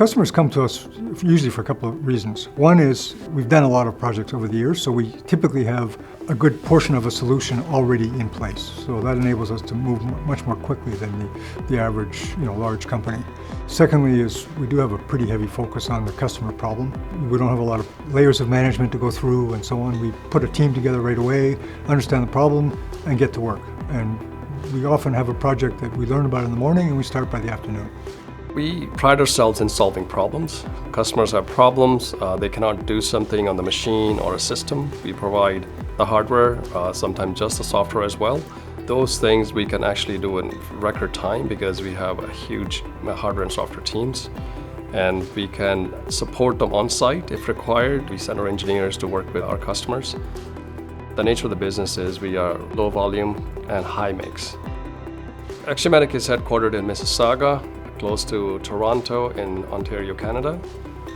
Customers come to us usually for a couple of reasons. One is we've done a lot of projects over the years, so we typically have a good portion of a solution already in place. So that enables us to move much more quickly than the average, large company. Secondly is we do have a pretty heavy focus on the customer problem. We don't have a lot of layers of management to go through and so on. We put a team together right away, understand the problem, and get to work. And we often have a project that we learn about in the morning and we start by the afternoon. We pride ourselves in solving problems. Customers have problems, they cannot do something on the machine or a system. We provide the hardware, sometimes just the software as well. Those things we can actually do in record time because we have a huge hardware and software teams, and we can support them on site if required. We send our engineers to work with our customers. The nature of the business is we are low volume and high mix. Axiomatic is headquartered in Mississauga, close to Toronto in Ontario, Canada.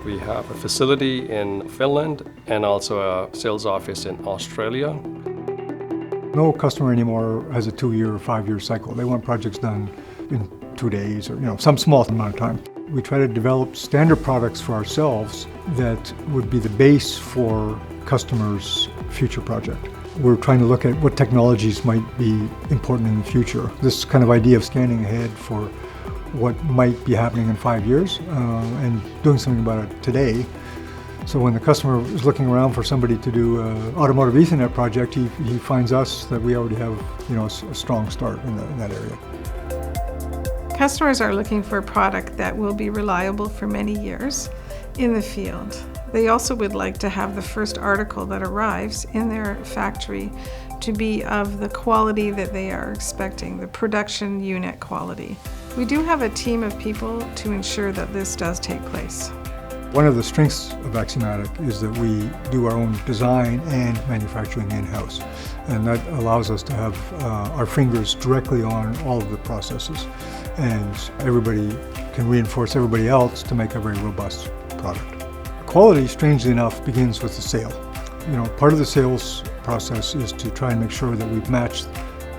We have a facility in Finland and also a sales office in Australia. No customer anymore has a 2-year or 5-year cycle. They want projects done in 2 days or some small amount of time. We try to develop standard products for ourselves that would be the base for customers' future project. We're trying to look at what technologies might be important in the future. This kind of idea of scanning ahead for what might be happening in 5 years and doing something about it today. So when the customer is looking around for somebody to do an automotive Ethernet project, he finds us that we already have a strong start in that area. Customers are looking for a product that will be reliable for many years in the field. They also would like to have the first article that arrives in their factory to be of the quality that they are expecting, the production unit quality. We do have a team of people to ensure that this does take place. One of the strengths of Axiomatic is that we do our own design and manufacturing in-house. And that allows us to have our fingers directly on all of the processes. And everybody can reinforce everybody else to make a very robust product. Quality, strangely enough, begins with the sale. Part of the sales process is to try and make sure that we've matched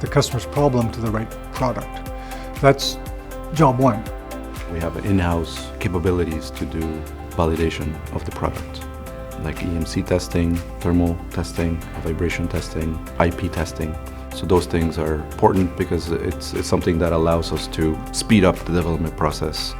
the customer's problem to the right product. That's job one. We have in-house capabilities to do validation of the product, like EMC testing, thermal testing, vibration testing, IP testing. So those things are important because it's something that allows us to speed up the development process.